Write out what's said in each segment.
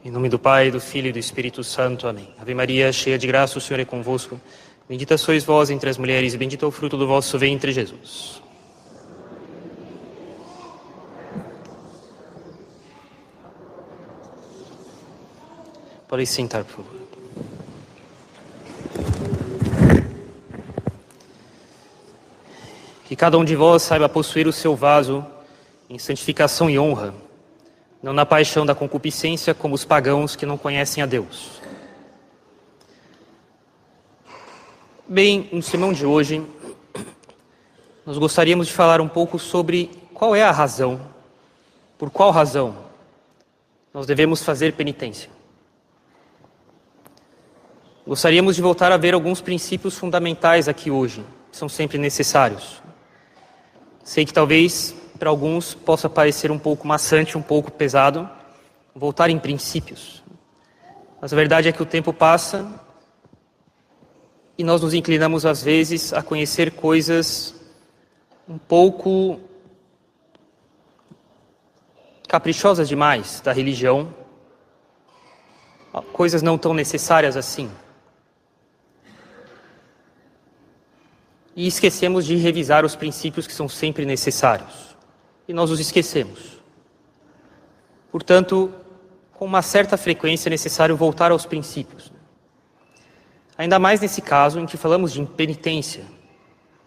Em nome do Pai, do Filho e do Espírito Santo. Amém. Ave Maria, cheia de graça, o Senhor é convosco. Bendita sois vós entre as mulheres e bendito é o fruto do vosso ventre, Jesus. Podem sentar, por favor. Que cada um de vós saiba possuir o seu vaso em santificação e honra, não na paixão da concupiscência, como os pagãos que não conhecem a Deus. Bem, no sermão de hoje, nós gostaríamos de falar um pouco sobre qual é a razão, por qual razão nós devemos fazer penitência. Gostaríamos de voltar a ver alguns princípios fundamentais aqui hoje, que são sempre necessários. Sei que talvez para alguns possa parecer um pouco maçante, um pouco pesado, voltar em princípios. Mas a verdade é que o tempo passa e nós nos inclinamos às vezes a conhecer coisas um pouco caprichosas demais da religião, coisas não tão necessárias assim. E esquecemos de revisar os princípios que são sempre necessários. E nós os esquecemos. Portanto, com uma certa frequência é necessário voltar aos princípios. Ainda mais nesse caso em que falamos de impenitência,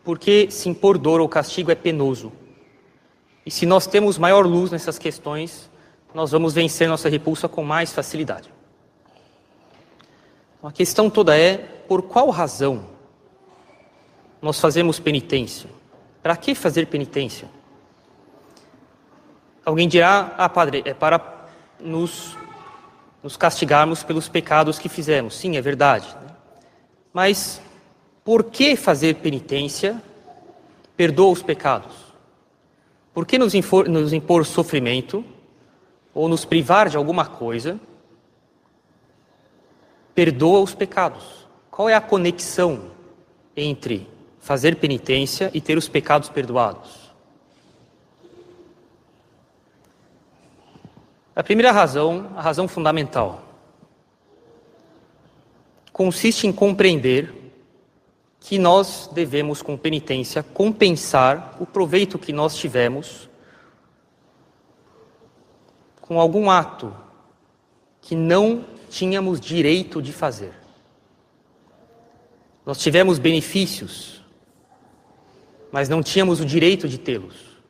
porque se impor dor ou castigo é penoso. E se nós temos maior luz nessas questões, nós vamos vencer nossa repulsa com mais facilidade. A questão toda é, por qual razão nós fazemos penitência? Para que fazer penitência? Alguém dirá, padre, é para nos castigarmos pelos pecados que fizemos. Sim, é verdade. Mas por que fazer penitência perdoa os pecados? Por que nos impor sofrimento ou nos privar de alguma coisa perdoa os pecados? Qual é a conexão entre fazer penitência e ter os pecados perdoados? A primeira razão, a razão fundamental, consiste em compreender que nós devemos, com penitência, compensar o proveito que nós tivemos com algum ato que não tínhamos direito de fazer. Nós tivemos benefícios, mas não tínhamos o direito de tê-los.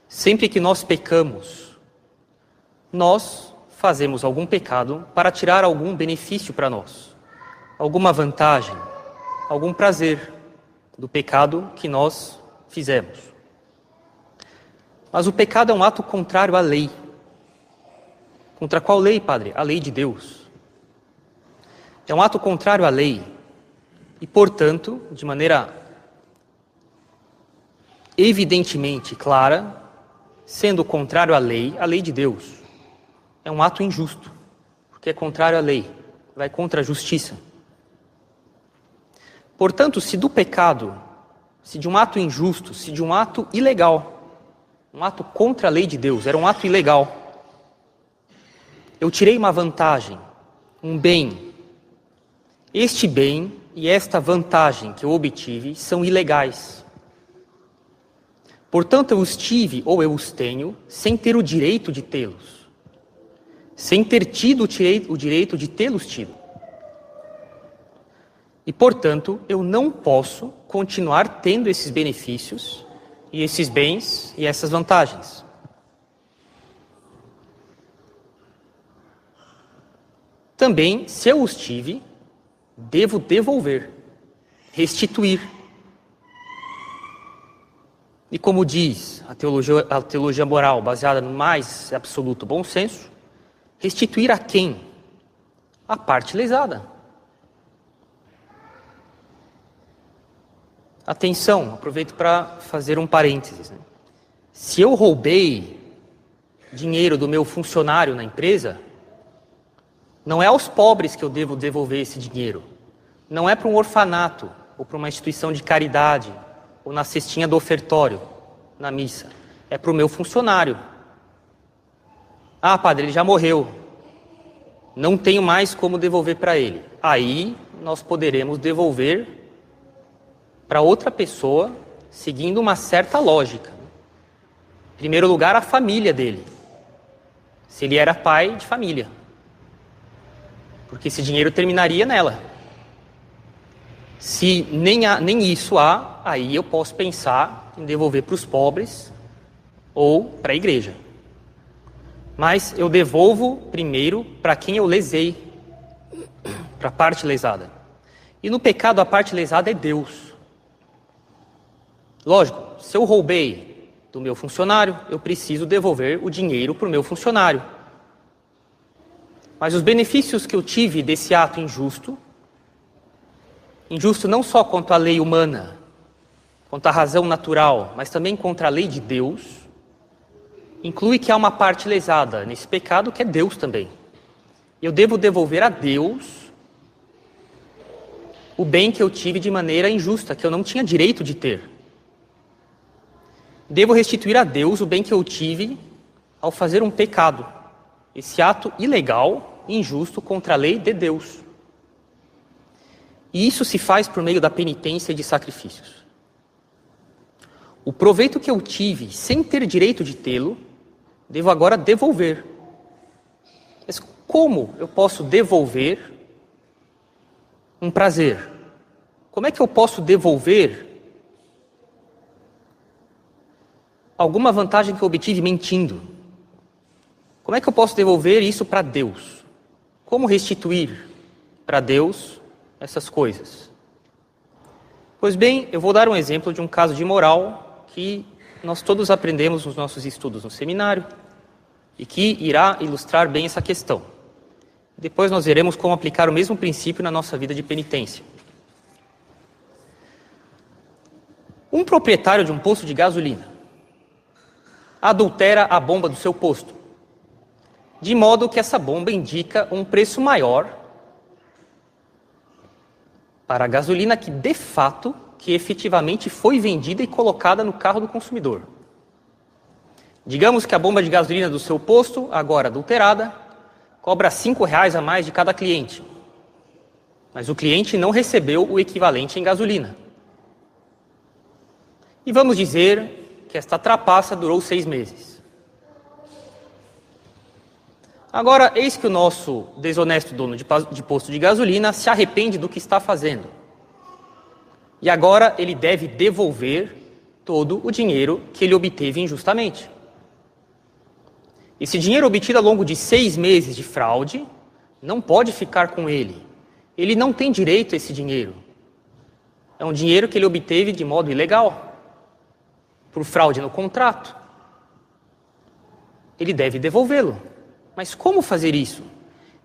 Sempre que nós pecamos, nós fazemos algum pecado para tirar algum benefício para nós, alguma vantagem, algum prazer do pecado que nós fizemos. Mas o pecado é um ato contrário à lei. Contra qual lei, padre? A lei de Deus. É um ato contrário à lei e, portanto, de maneira evidentemente clara, sendo contrário à lei de Deus. É um ato injusto, porque é contrário à lei, vai contra a justiça. Portanto, se do pecado, se de um ato injusto, se de um ato ilegal, um ato contra a lei de Deus, era um ato ilegal, eu tirei uma vantagem, um bem. Este bem e esta vantagem que eu obtive são ilegais. Portanto, eu os tive ou eu os tenho sem ter o direito de tê-los. Sem ter tido o direito de tê-los tido. E, portanto, eu não posso continuar tendo esses benefícios e esses bens e essas vantagens. Também, se eu os tive, devo devolver, restituir. E como diz a teologia moral, baseada no mais absoluto bom senso, restituir a quem? A parte lesada. Atenção, aproveito para fazer um parênteses. Se eu roubei dinheiro do meu funcionário na empresa, não é aos pobres que eu devo devolver esse dinheiro. Não é para um orfanato ou para uma instituição de caridade ou na cestinha do ofertório, na missa. É para o meu funcionário. Ah, padre, ele já morreu. não tenho mais como devolver para ele. Aí nós poderemos devolver para outra pessoa, seguindo uma certa lógica. Em primeiro lugar, a família dele, se ele era pai de família, porque esse dinheiro terminaria nela. Se nem isso há, aí eu posso pensar em devolver para os pobres ou para a igreja. Mas eu devolvo primeiro para quem eu lesei, para a parte lesada. E no pecado a parte lesada é Deus. Lógico, se eu roubei do meu funcionário, eu preciso devolver o dinheiro para o meu funcionário. Mas os benefícios que eu tive desse ato injusto, injusto não só quanto à lei humana, quanto à razão natural, mas também contra a lei de Deus, inclui que há uma parte lesada nesse pecado que é Deus também. Eu devo devolver a Deus o bem que eu tive de maneira injusta, que eu não tinha direito de ter. Devo restituir a Deus o bem que eu tive ao fazer um pecado, esse ato ilegal, injusto contra a lei de Deus. E isso se faz por meio da penitência e de sacrifícios. O proveito que eu tive sem ter direito de tê-lo, devo agora devolver. Mas como eu posso devolver um prazer? Como é que eu posso devolver alguma vantagem que eu obtive mentindo? Como é que eu posso devolver isso para Deus? Como restituir para Deus essas coisas? Pois bem, eu vou dar um exemplo de um caso de moral que nós todos aprendemos nos nossos estudos no seminário e que irá ilustrar bem essa questão. Depois nós veremos como aplicar o mesmo princípio na nossa vida de penitência. Um proprietário de um posto de gasolina adultera a bomba do seu posto, de modo que essa bomba indica um preço maior para a gasolina que de fato, que efetivamente foi vendida e colocada no carro do consumidor. Digamos que a bomba de gasolina do seu posto, agora adulterada, cobra R$5 a mais de cada cliente. Mas o cliente não recebeu o equivalente em gasolina. E vamos dizer que esta trapaça durou 6 meses. Agora, eis que o nosso desonesto dono de posto de gasolina se arrepende do que está fazendo. E agora ele deve devolver todo o dinheiro que ele obteve injustamente. Esse dinheiro obtido ao longo de 6 meses de fraude não pode ficar com ele. Ele não tem direito a esse dinheiro. É um dinheiro que ele obteve de modo ilegal, por fraude no contrato. Ele deve devolvê-lo. Mas como fazer isso?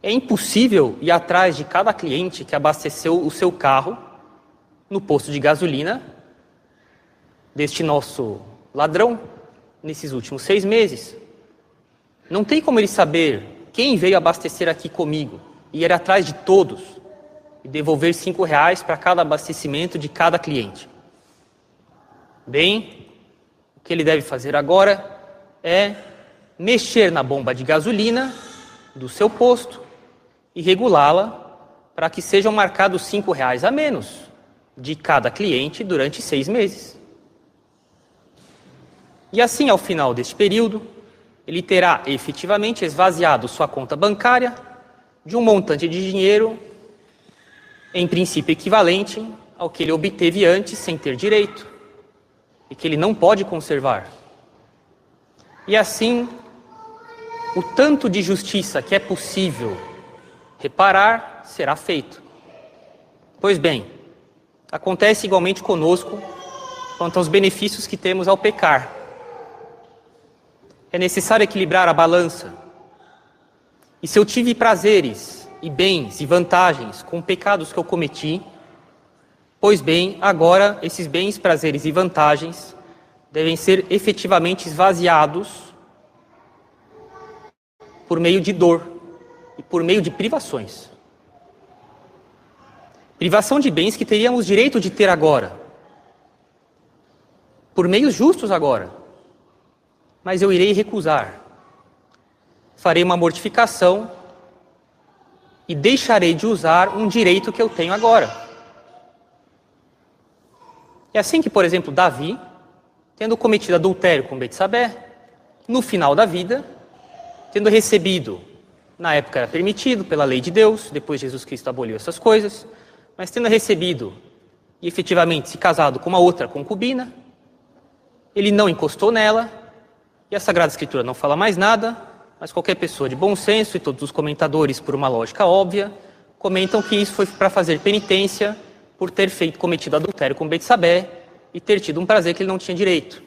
É impossível ir atrás de cada cliente que abasteceu o seu carro no posto de gasolina deste nosso ladrão nesses últimos 6 meses. Não tem como ele saber quem veio abastecer aqui comigo e ir atrás de todos e devolver R$5 para cada abastecimento de cada cliente. Bem, o que ele deve fazer agora é mexer na bomba de gasolina do seu posto e regulá-la para que sejam marcados R$5 a menos de cada cliente durante 6 meses. E assim, ao final deste período, ele terá efetivamente esvaziado sua conta bancária de um montante de dinheiro, em princípio equivalente ao que ele obteve antes sem ter direito, e que ele não pode conservar. E assim, o tanto de justiça que é possível reparar será feito. Pois bem, acontece igualmente conosco quanto aos benefícios que temos ao pecar. É necessário equilibrar a balança. E se eu tive prazeres e bens e vantagens com pecados que eu cometi, pois bem, agora esses bens, prazeres e vantagens devem ser efetivamente esvaziados por meio de dor e por meio de privações. Privação de bens que teríamos direito de ter agora, por meios justos agora, mas eu irei recusar. Farei uma mortificação e deixarei de usar um direito que eu tenho agora. É assim que, por exemplo, Davi, tendo cometido adultério com Betsabé, no final da vida, tendo recebido, na época era permitido pela lei de Deus, depois Jesus Cristo aboliu essas coisas, mas tendo recebido e efetivamente se casado com uma outra concubina, ele não encostou nela, e a Sagrada Escritura não fala mais nada, mas qualquer pessoa de bom senso e todos os comentadores, por uma lógica óbvia, comentam que isso foi para fazer penitência por ter cometido adultério com Betsabé e ter tido um prazer que ele não tinha direito.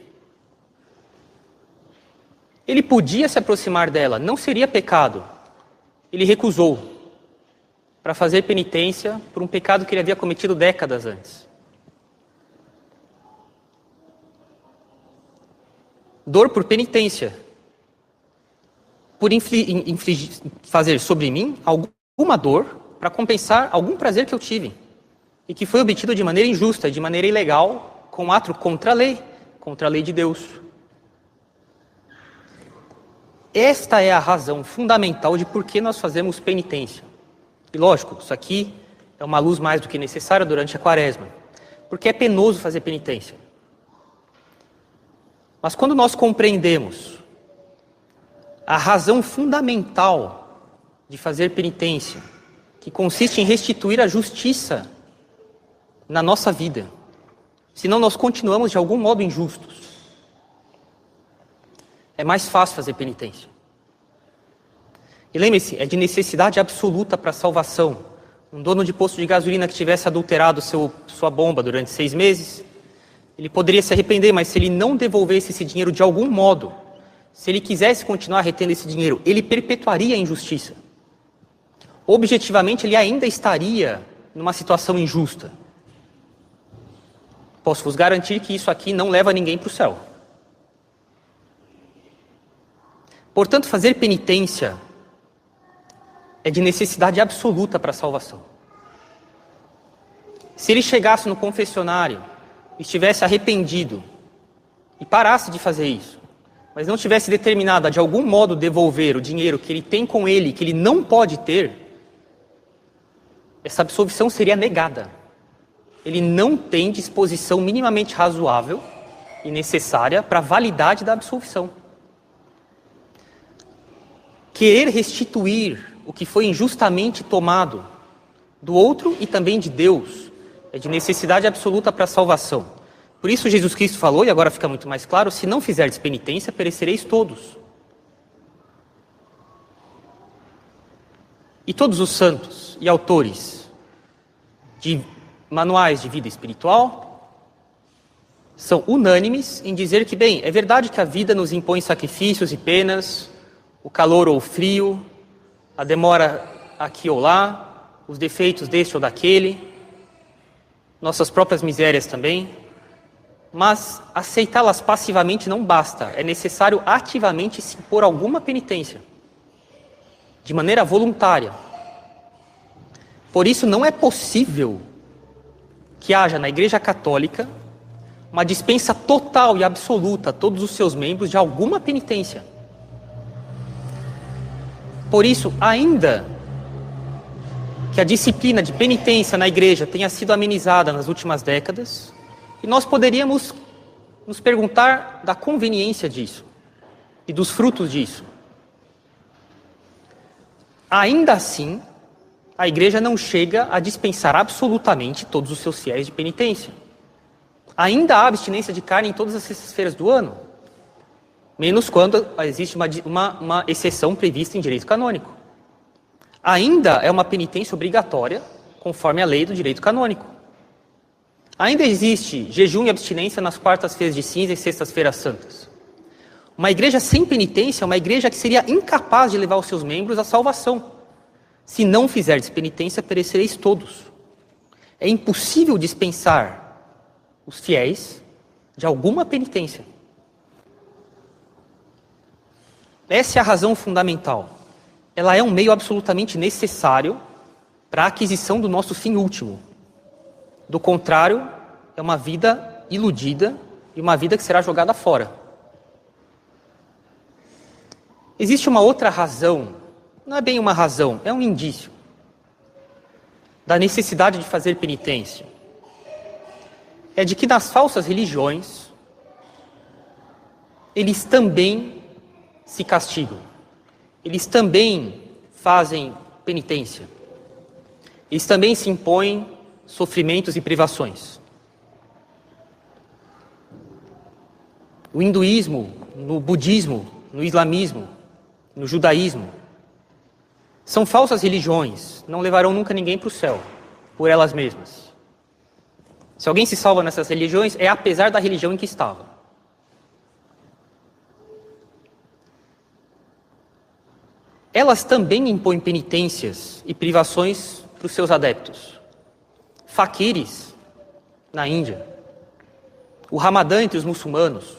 Ele podia se aproximar dela, não seria pecado. Ele recusou para fazer penitência por um pecado que ele havia cometido décadas antes. Dor por penitência. Por fazer sobre mim alguma dor para compensar algum prazer que eu tive e que foi obtido de maneira injusta, de maneira ilegal, com ato contra a lei de Deus. Esta é a razão fundamental de por que nós fazemos penitência. E lógico, isso aqui é uma luz mais do que necessária durante a Quaresma, porque é penoso fazer penitência. Mas quando nós compreendemos a razão fundamental de fazer penitência, que consiste em restituir a justiça na nossa vida, senão nós continuamos de algum modo injustos, é mais fácil fazer penitência. E lembre-se, é de necessidade absoluta para a salvação. Um dono de posto de gasolina que tivesse adulterado sua bomba durante 6 meses, ele poderia se arrepender, mas se ele não devolvesse esse dinheiro de algum modo, se ele quisesse continuar retendo esse dinheiro, ele perpetuaria a injustiça. Objetivamente, ele ainda estaria numa situação injusta. Posso vos garantir que isso aqui não leva ninguém para o céu. Portanto, fazer penitência é de necessidade absoluta para a salvação. Se ele chegasse no confessionário, estivesse arrependido e parasse de fazer isso, mas não tivesse determinado a de algum modo devolver o dinheiro que ele tem com ele, que ele não pode ter, essa absolvição seria negada. Ele não tem disposição minimamente razoável e necessária para a validade da absolvição. Querer restituir o que foi injustamente tomado do outro e também de Deus é de necessidade absoluta para a salvação. Por isso Jesus Cristo falou, e agora fica muito mais claro, se não fizerdes penitência, perecereis todos. E todos os santos e autores de manuais de vida espiritual são unânimes em dizer que, bem, é verdade que a vida nos impõe sacrifícios e penas, o calor ou o frio, a demora aqui ou lá, os defeitos deste ou daquele, nossas próprias misérias também. Mas aceitá-las passivamente não basta, é necessário ativamente se impor alguma penitência, de maneira voluntária. Por isso não é possível que haja na Igreja Católica uma dispensa total e absoluta a todos os seus membros de alguma penitência. Por isso, ainda que a disciplina de penitência na Igreja tenha sido amenizada nas últimas décadas, e nós poderíamos nos perguntar da conveniência disso e dos frutos disso. Ainda assim, a Igreja não chega a dispensar absolutamente todos os seus fiéis de penitência. Ainda há abstinência de carne em todas as sextas-feiras do ano, menos quando existe uma exceção prevista em direito canônico. Ainda é uma penitência obrigatória, conforme a lei do direito canônico. Ainda existe jejum e abstinência nas quartas-feiras de cinza e sextas-feiras santas. Uma igreja sem penitência é uma igreja que seria incapaz de levar os seus membros à salvação. Se não fizerdes penitência, perecereis todos. É impossível dispensar os fiéis de alguma penitência. Essa é a razão fundamental. Ela é um meio absolutamente necessário para a aquisição do nosso fim último. Do contrário, é uma vida iludida e uma vida que será jogada fora. Existe uma outra razão, não é bem uma razão, é um indício, da necessidade de fazer penitência é de que nas falsas religiões eles também se castigam, eles também fazem penitência, eles também se impõem sofrimentos e privações. O hinduísmo, no budismo, no islamismo, no judaísmo, são falsas religiões, não levarão nunca ninguém para o céu, por elas mesmas. Se alguém se salva nessas religiões, é apesar da religião em que estava. Elas também impõem penitências e privações para os seus adeptos. Faquires, na Índia. O Ramadã entre os muçulmanos.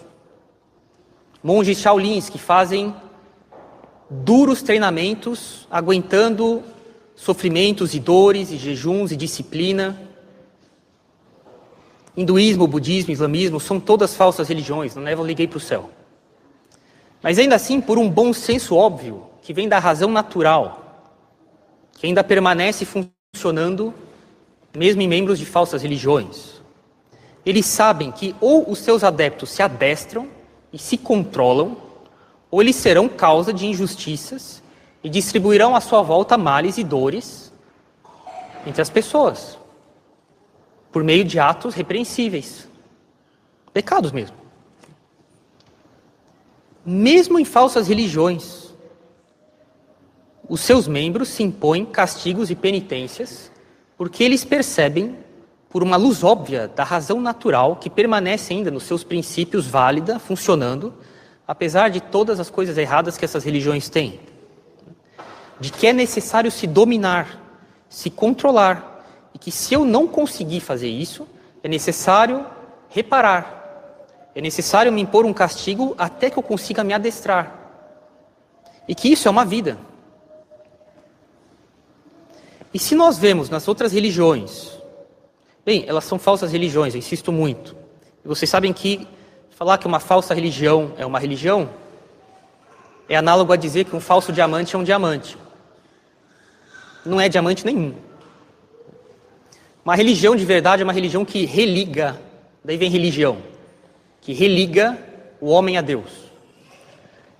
Monges Shaolins que fazem duros treinamentos, aguentando sofrimentos e dores, e jejuns e disciplina. Hinduísmo, budismo, islamismo, são todas falsas religiões, não levam ninguém para o céu. Mas ainda assim, por um bom senso óbvio, que vem da razão natural, que ainda permanece funcionando, mesmo em membros de falsas religiões. Eles sabem que ou os seus adeptos se adestram e se controlam, ou eles serão causa de injustiças e distribuirão à sua volta males e dores entre as pessoas, por meio de atos repreensíveis, pecados mesmo. Mesmo em falsas religiões, os seus membros se impõem castigos e penitências, porque eles percebem, por uma luz óbvia da razão natural, que permanece ainda nos seus princípios válida, funcionando, apesar de todas as coisas erradas que essas religiões têm. De que é necessário se dominar, se controlar, e que se eu não conseguir fazer isso, é necessário reparar. É necessário me impor um castigo até que eu consiga me adestrar. E que isso é uma vida. E se nós vemos nas outras religiões, bem, elas são falsas religiões, eu insisto muito. E vocês sabem que falar que uma falsa religião é uma religião é análogo a dizer que um falso diamante é um diamante. Não é diamante nenhum. Uma religião de verdade é uma religião que religa, daí vem religião, que religa o homem a Deus.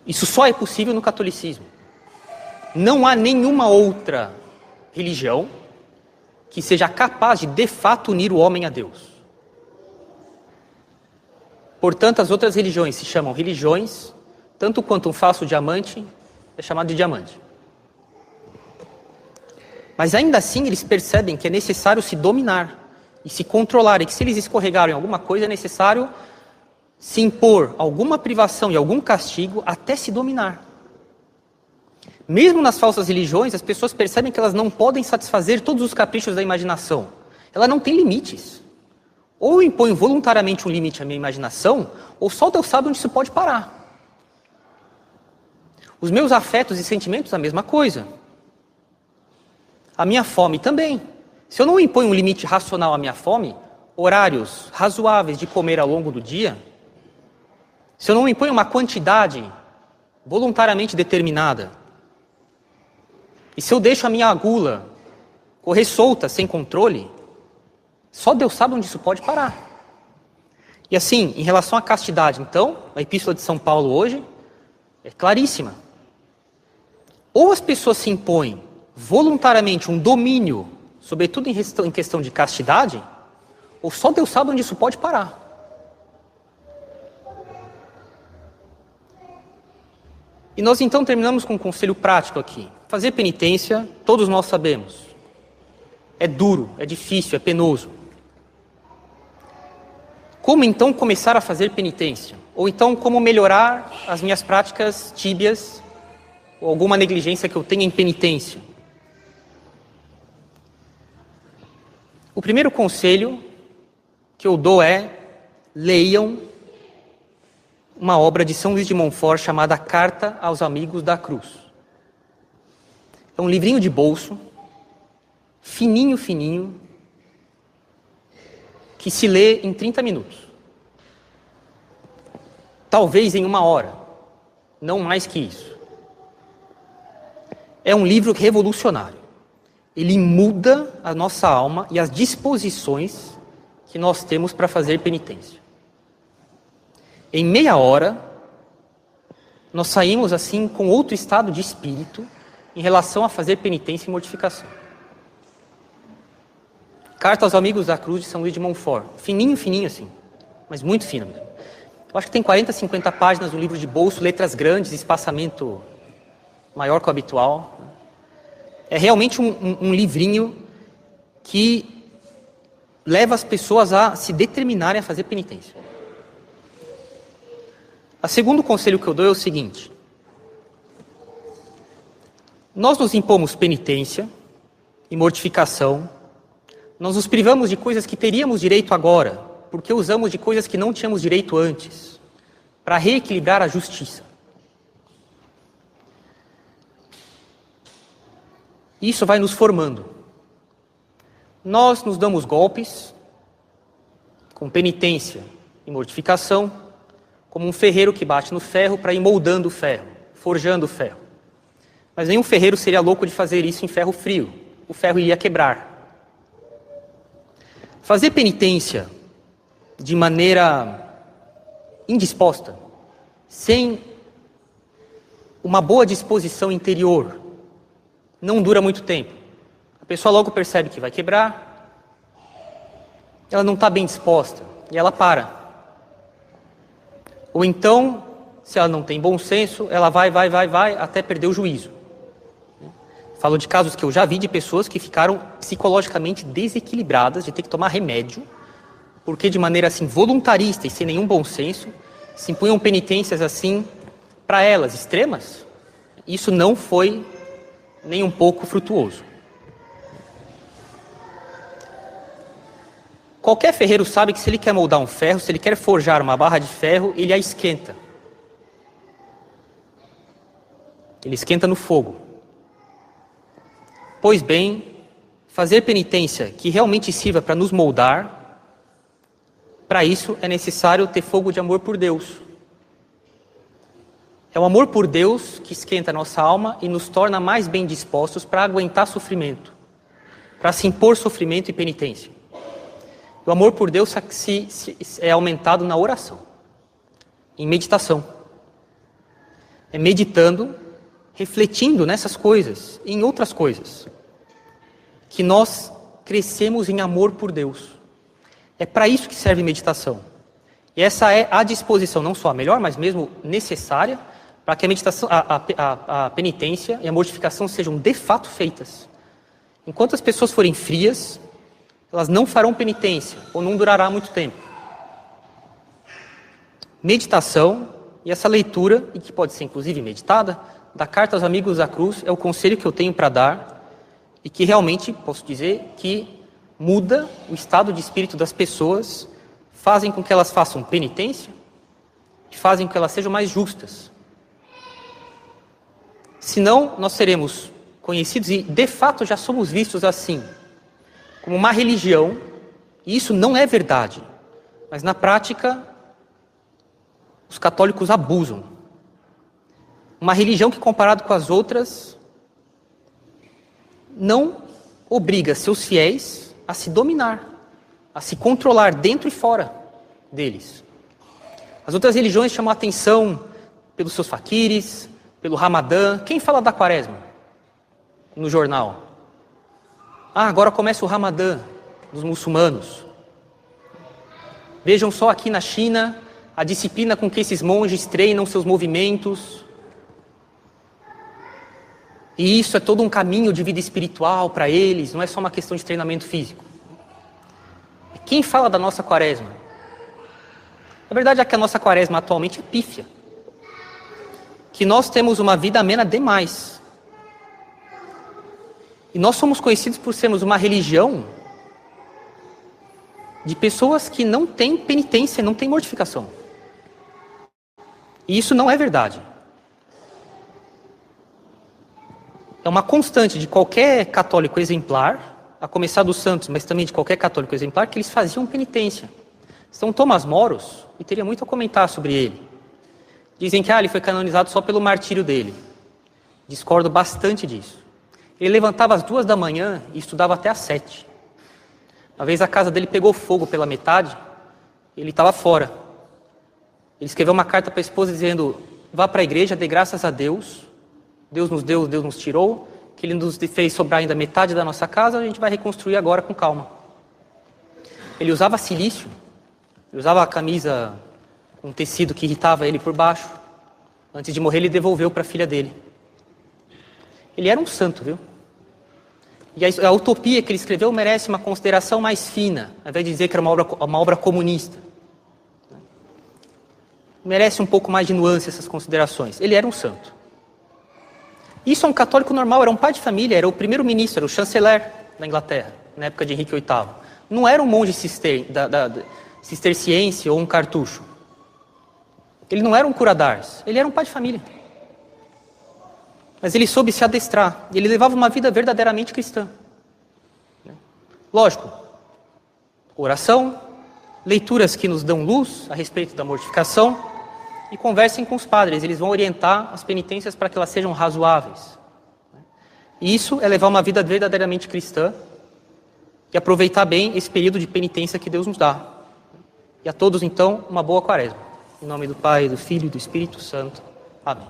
Isso só é possível no catolicismo. Não há nenhuma outra religião que seja capaz de fato unir o homem a Deus. Portanto, as outras religiões se chamam religiões, tanto quanto um falso diamante é chamado de diamante. Mas ainda assim eles percebem que é necessário se dominar e se controlar, e que se eles escorregarem em alguma coisa é necessário se impor alguma privação e algum castigo até se dominar. Mesmo nas falsas religiões, as pessoas percebem que elas não podem satisfazer todos os caprichos da imaginação. Ela não tem limites. Ou eu imponho voluntariamente um limite à minha imaginação, ou só Deus sabe onde isso pode parar. Os meus afetos e sentimentos, a mesma coisa. A minha fome também. Se eu não imponho um limite racional à minha fome, horários razoáveis de comer ao longo do dia, se eu não imponho uma quantidade voluntariamente determinada, e se eu deixo a minha gula correr solta, sem controle, só Deus sabe onde isso pode parar. E assim, em relação à castidade, então, a Epístola de São Paulo hoje é claríssima. Ou as pessoas se impõem voluntariamente um domínio, sobretudo em questão de castidade, ou só Deus sabe onde isso pode parar. E nós então terminamos com um conselho prático aqui. Fazer penitência, todos nós sabemos, é duro, é difícil, é penoso. Como então começar a fazer penitência? Ou então como melhorar as minhas práticas tíbias, ou alguma negligência que eu tenha em penitência? O primeiro conselho que eu dou é: leiam uma obra de São Luís de Montfort chamada Carta aos Amigos da Cruz. É um livrinho de bolso, fininho, fininho, que se lê em 30 minutos. Talvez em 1 hora, não mais que isso. É um livro revolucionário. ele muda a nossa alma e as disposições que nós temos para fazer penitência. Em meia hora, nós saímos assim com outro estado de espírito em relação a fazer penitência e mortificação. Carta aos Amigos da Cruz de São Luís de Montfort. Fininho, fininho assim, mas muito fino mesmo. Eu acho que tem 40, 50 páginas, um livro de bolso, letras grandes, espaçamento maior que o habitual. É realmente um livrinho que leva as pessoas a se determinarem a fazer penitência. O segundo conselho que eu dou é o seguinte: nós nos impomos penitência e mortificação, nós nos privamos de coisas que teríamos direito agora, porque usamos de coisas que não tínhamos direito antes, para reequilibrar a justiça. Isso vai nos formando. Nós nos damos golpes com penitência e mortificação, como um ferreiro que bate no ferro para ir moldando o ferro, forjando o ferro. Mas nenhum ferreiro seria louco de fazer isso em ferro frio. O ferro iria quebrar. Fazer penitência de maneira indisposta, sem uma boa disposição interior, não dura muito tempo. A pessoa logo percebe que vai quebrar, ela não está bem disposta e ela para. Ou então, se ela não tem bom senso, ela vai até perder o juízo. Falo de casos que eu já vi de pessoas que ficaram psicologicamente desequilibradas, de ter que tomar remédio, porque de maneira assim voluntarista e sem nenhum bom senso, se impunham penitências assim para elas, extremas. Isso não foi nem um pouco frutuoso. Qualquer ferreiro sabe que se ele quer moldar um ferro, se ele quer forjar uma barra de ferro, ele a esquenta. Ele esquenta no fogo. Pois bem, fazer penitência que realmente sirva para nos moldar, para isso é necessário ter fogo de amor por Deus. É o amor por Deus que esquenta a nossa alma e nos torna mais bem dispostos para aguentar sofrimento, para se impor sofrimento e penitência. O amor por Deus é aumentado na oração, em meditação. É meditando, refletindo nessas coisas, em outras coisas, que nós crescemos em amor por Deus. É para isso que serve meditação. E essa é a disposição, não só a melhor, mas mesmo necessária, para que a meditação, a penitência e a mortificação sejam de fato feitas. Enquanto as pessoas forem frias, elas não farão penitência, ou não durará muito tempo. Meditação, e essa leitura, e que pode ser inclusive meditada, da Carta aos Amigos da Cruz, é o conselho que eu tenho para dar, e que realmente, posso dizer, que muda o estado de espírito das pessoas, fazem com que elas façam penitência, e fazem com que elas sejam mais justas. Senão, nós seremos conhecidos, e de fato já somos vistos assim, como uma religião, e isso não é verdade, mas na prática, os católicos abusam. Uma religião que, comparado com as outras, não obriga seus fiéis a se dominar, a se controlar dentro e fora deles. As outras religiões chamam a atenção pelos seus faquires, pelo Ramadã. Quem fala da Quaresma no jornal? Agora começa o Ramadã dos muçulmanos. Vejam só aqui na China a disciplina com que esses monges treinam seus movimentos. E isso é todo um caminho de vida espiritual para eles, não é só uma questão de treinamento físico. Quem fala da nossa Quaresma? A verdade é que a nossa Quaresma atualmente é pífia. Que nós temos uma vida amena demais. E nós somos conhecidos por sermos uma religião de pessoas que não têm penitência, não têm mortificação. E isso não é verdade. É uma constante de qualquer católico exemplar, a começar dos santos, mas também de qualquer católico exemplar, que eles faziam penitência. São Tomás Moros, e teria muito a comentar sobre ele. Dizem que ele foi canonizado só pelo martírio dele. Discordo bastante disso. Ele levantava às 2 da manhã e estudava até às 7. Uma vez a casa dele pegou fogo pela metade, ele estava fora. Ele escreveu uma carta para a esposa dizendo: vá para a igreja, dê graças a Deus. Deus nos deu, Deus nos tirou, que Ele nos fez sobrar ainda metade da nossa casa, a gente vai reconstruir agora com calma. Ele usava silício, ele usava a camisa com um tecido que irritava ele por baixo. Antes de morrer, ele devolveu para a filha dele. Ele era um santo, viu? E a utopia que ele escreveu merece uma consideração mais fina, ao invés de dizer que era uma obra comunista. Merece um pouco mais de nuance essas considerações. Ele era um santo. Isso é um católico normal, era um pai de família, era o primeiro-ministro, era o chanceler da Inglaterra, na época de Henrique VIII. Não era um monge cisterciense ou um cartucho. Ele não era um cura d'Ars, ele era um pai de família. Mas ele soube se adestrar, e ele levava uma vida verdadeiramente cristã. Lógico, oração, leituras que nos dão luz a respeito da mortificação, e conversem com os padres, eles vão orientar as penitências para que elas sejam razoáveis. E isso é levar uma vida verdadeiramente cristã e aproveitar bem esse período de penitência que Deus nos dá. E a todos, então, uma boa quaresma. Em nome do Pai, do Filho e do Espírito Santo. Amém.